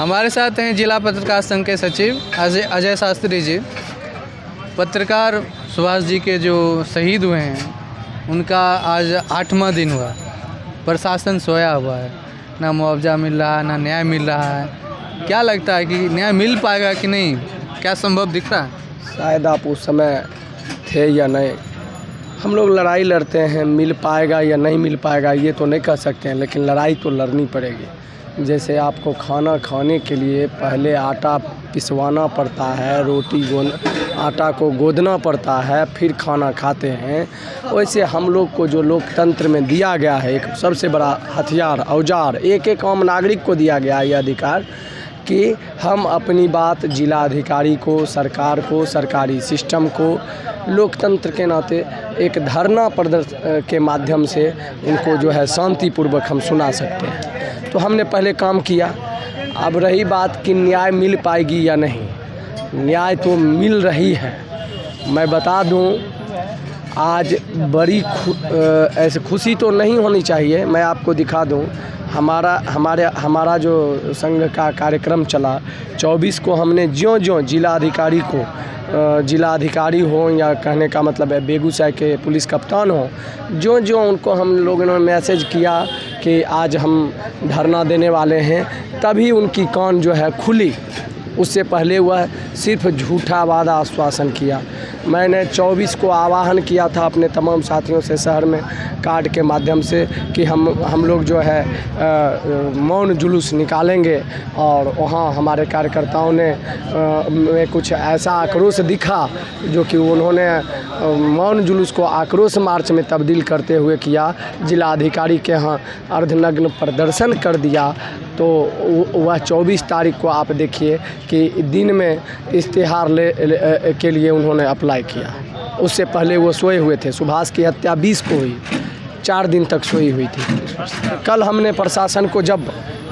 हमारे साथ हैं जिला पत्रकार संघ के सचिव अजय शास्त्री जी। पत्रकार सुभाष जी के जो शहीद हुए हैं उनका आज 8वां दिन हुआ। प्रशासन सोया हुआ है, ना मुआवजा मिल रहा है, ना न्याय मिल रहा है। क्या लगता है कि न्याय मिल पाएगा कि नहीं, क्या संभव दिख रहा है? शायद आप उस समय थे या नहीं। हम लोग लड़ाई लड़ते हैं, मिल पाएगा या नहीं मिल पाएगा ये तो नहीं कह सकते हैं, लेकिन लड़ाई तो लड़नी पड़ेगी। जैसे आपको खाना खाने के लिए पहले आटा पिसवाना पड़ता है, आटा को गोदना पड़ता है, फिर खाना खाते हैं। वैसे हम लोग को जो लोकतंत्र में दिया गया है एक सबसे बड़ा हथियार, औजार, एक आम नागरिक को दिया गया है यह अधिकार कि हम अपनी बात जिला अधिकारी को, सरकार को, सरकारी सिस्टम को लोकतंत्र के नाते एक धरना प्रदर्शन के माध्यम से उनको जो है शांतिपूर्वक हम सुना सकते हैं। तो हमने पहले काम किया। अब रही बात कि न्याय मिल पाएगी या नहीं, न्याय तो मिल रही है। मैं बता दूं, आज बड़ी ऐसे खुशी तो नहीं होनी चाहिए। मैं आपको दिखा दूं, हमारा जो संघ का कार्यक्रम चला 24 को हमने ज्यों जिला अधिकारी हो या कहने का मतलब है बेगूसराय के पुलिस कप्तान हो, ज्यों उनको हम लोगों ने मैसेज किया कि आज हम धरना देने वाले हैं, तभी उनकी कान जो है खुली। उससे पहले वह सिर्फ झूठा वादा आश्वासन किया। मैंने 24 को आह्वान किया था अपने तमाम साथियों से शहर में कार्ड के माध्यम से कि हम लोग जो है मौन जुलूस निकालेंगे, और वहाँ हमारे कार्यकर्ताओं ने में कुछ ऐसा आक्रोश दिखा जो कि उन्होंने मौन जुलूस को आक्रोश मार्च में तब्दील करते हुए किया। जिला अधिकारी के यहाँ अर्धनग्न प्रदर्शन कर दिया। तो वह 24 तारीख को आप देखिए कि दिन में इश्तिहार के लिए उन्होंने अप्लाई किया। उससे पहले वो सोए हुए थे। सुभाष की हत्या 20 को हुई, 4 दिन तक सोई हुई थी। कल हमने प्रशासन को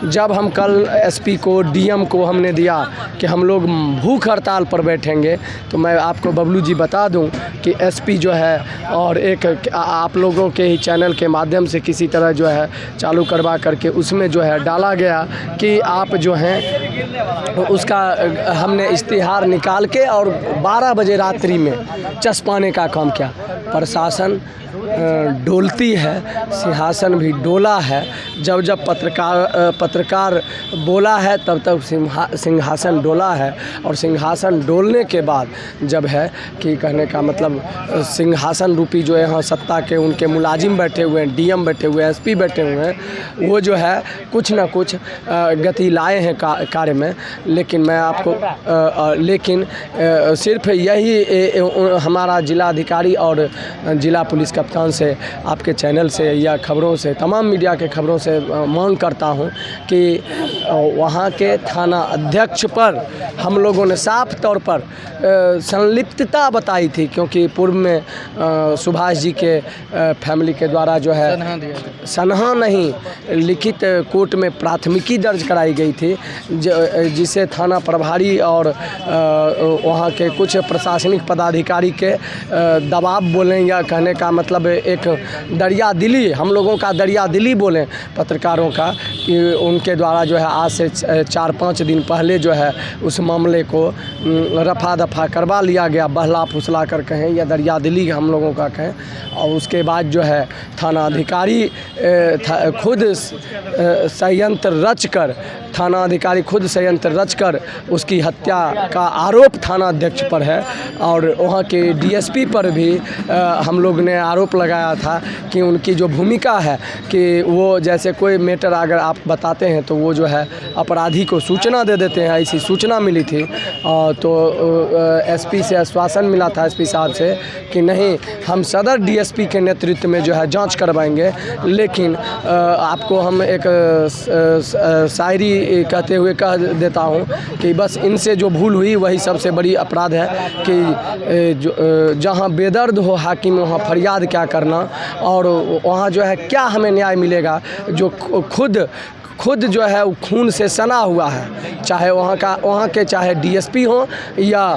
जब हम कल एसपी को, डीएम को हमने दिया कि हम लोग भूख हड़ताल पर बैठेंगे, तो मैं आपको बबलू जी बता दूं कि एसपी जो है और एक आप लोगों के ही चैनल के माध्यम से किसी तरह जो है चालू करवा करके उसमें जो है डाला गया कि आप जो हैं उसका हमने इश्तिहार निकाल के और 12 बजे रात्रि में चस्पाने का काम किया। प्रशासन डोलती है, सिंहासन भी डोला है। जब पत्रकार बोला है तब तक सिंहासन डोला है, और सिंहासन डोलने के बाद जब है कि कहने का मतलब सिंहासन रूपी जो यहाँ सत्ता के उनके मुलाजिम बैठे हुए हैं, डीएम बैठे हुए हैं, एसपी बैठे हुए हैं, वो जो है कुछ ना कुछ गति लाए हैं कार्य में। लेकिन मैं आपको सिर्फ यही हमारा जिला अधिकारी और जिला पुलिस कप्तान से, आपके चैनल से या खबरों से, तमाम मीडिया के खबरों से मांग करता हूं कि वहां के थाना अध्यक्ष पर हम लोगों ने साफ तौर पर संलिप्तता बताई थी, क्योंकि पूर्व में सुभाष जी के फैमिली के द्वारा जो है सनहा नहीं, लिखित कोर्ट में प्राथमिकी दर्ज कराई गई थी, जिसे थाना प्रभारी और वहाँ के कुछ प्रशासनिक पदाधिकारी के दबाव बोलें या कहने का मतलब एक दरिया दिली, हम लोगों का दरिया दिली बोलें पत्रकारों का, कि उनके द्वारा जो है आज से 4-5 दिन पहले जो है उस मामले को रफा दफा करवा लिया गया, बहला फुसला कर कहें या दरिया दिली हम लोगों का कहें। और उसके बाद जो है थाना अधिकारी खुद संयंत्र रचकर उसकी हत्या का आरोप थाना अध्यक्ष पर है, और वहाँ के डीएसपी पर भी हम लोग ने आरोप लगाया था कि उनकी जो भूमिका है कि वो जैसे कोई मैटर अगर आप बताते हैं तो वो जो है अपराधी को सूचना दे देते हैं। ऐसी सूचना मिली थी, तो एसपी से आश्वासन मिला था, एसपी साहब से, कि नहीं हम सदर डीएसपी के नेतृत्व में जो है जांच करवाएंगे। लेकिन आपको हम एक शायरी कहते हुए कह देता हूं कि बस इनसे जो भूल हुई वही सबसे बड़ी अपराध है कि जहां बेदर्द हो हाकिम वहां फरियाद क्या करना, और वहाँ जो है क्या हमें न्याय मिलेगा जो खुद जो है वो खून से सना हुआ है, चाहे वहाँ के चाहे डीएसपी हो या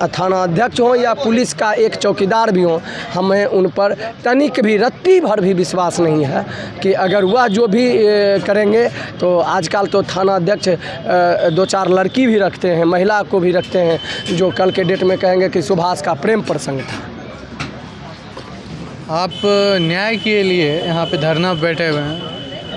थाना अध्यक्ष हो या पुलिस का एक चौकीदार भी हो। हमें उन पर तनिक भी रत्ती भर भी विश्वास नहीं है कि अगर वह जो भी करेंगे तो आजकल तो थाना अध्यक्ष 2-4 लड़की भी रखते हैं, महिला को भी रखते हैं, जो कल के डेट में कहेंगे कि सुभाष का प्रेम प्रसंग था। आप न्याय के लिए यहाँ पे धरना बैठे हुए हैं।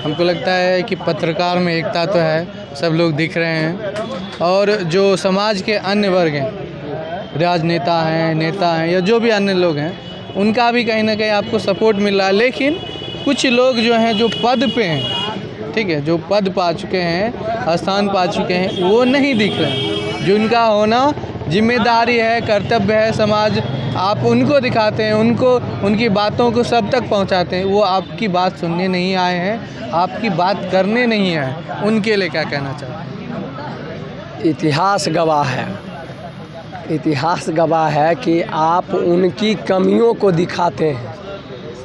हमको लगता है कि पत्रकार में एकता तो है, सब लोग दिख रहे हैं, और जो समाज के अन्य वर्ग हैं, राजनेता हैं, नेता हैं या जो भी अन्य लोग हैं, उनका भी कहीं ना कहीं आपको सपोर्ट मिल रहा है। लेकिन कुछ लोग जो हैं जो पद पे हैं, ठीक है, जो पद पा चुके हैं, स्थान पा चुके हैं, वो नहीं दिख रहे हैं। जो उनका होना जिम्मेदारी है, कर्तव्य है, समाज आप उनको दिखाते हैं, उनकी बातों को सब तक पहुंचाते हैं। वो आपकी बात सुनने नहीं आए हैं, आपकी बात करने नहीं आए। उनके लिए क्या कहना चाहते हैं? इतिहास गवाह है, इतिहास गवाह है कि आप उनकी कमियों को दिखाते हैं।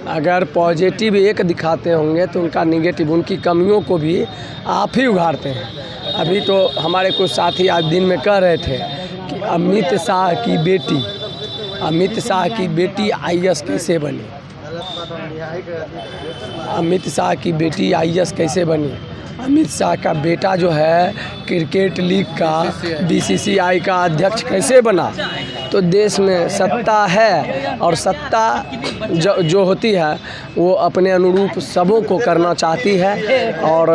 अगर पॉजिटिव एक दिखाते होंगे तो उनका निगेटिव, उनकी कमियों को भी आप ही उघाड़ते हैं। अभी तो हमारे कुछ साथी आज दिन में कह रहे थे कि अमित शाह की बेटी IAS कैसे बनी, अमित शाह की बेटी IAS कैसे बनी। अमित शाह का बेटा जो है क्रिकेट लीग का BCCI का अध्यक्ष कैसे बना। तो देश में सत्ता है, और सत्ता जो होती है वो अपने अनुरूप सबों को करना चाहती है, और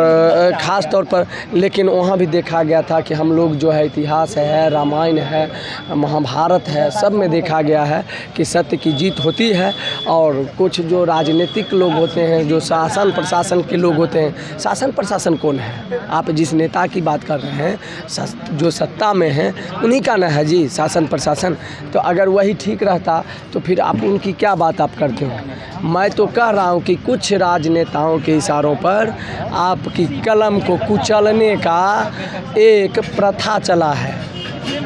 ख़ास तौर पर। लेकिन वहाँ भी देखा गया था कि हम लोग जो है, इतिहास है, रामायण है, महाभारत है, सब में देखा गया है कि सत्य की जीत होती है। और कुछ जो राजनीतिक लोग होते हैं, जो शासन प्रशासन के लोग होते हैं, शासन प्रशासन कौन है? आप जिस नेता की बात कर रहे हैं, जो सत्ता में हैं, उन्हीं का ना है जी शासन प्रशासन। तो अगर वही ठीक रहता तो फिर आप उनकी क्या बात आप करते हो? मैं तो कह रहा हूँ कि कुछ राजनेताओं के इशारों पर आपकी कलम को कुचलने का एक प्रथा चला है,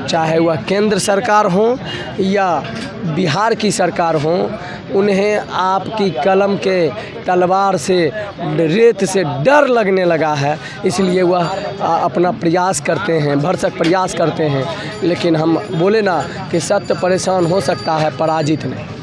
चाहे वह केंद्र सरकार हो या बिहार की सरकार हो। उन्हें आपकी कलम के तलवार से, रेत से डर लगने लगा है, इसलिए वह अपना प्रयास करते हैं, भरसक प्रयास करते हैं। लेकिन हम बोले ना कि सत्य परेशान हो सकता है, पराजित नहीं।